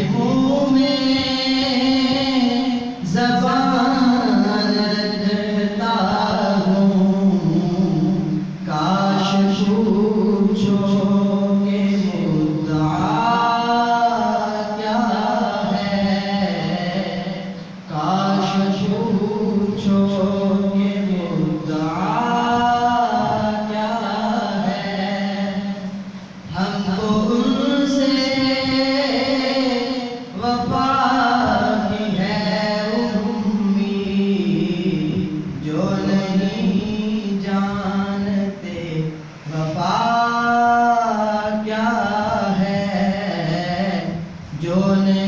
मुँह में ज़बान रखता हूँ, काश पूछो कि मुद्दा क्या है, काश पूछो कि मुद्दा क्या है। हमको उनसे वफा की है उम्मीद, जो नहीं जानते वफा क्या है, जो नहीं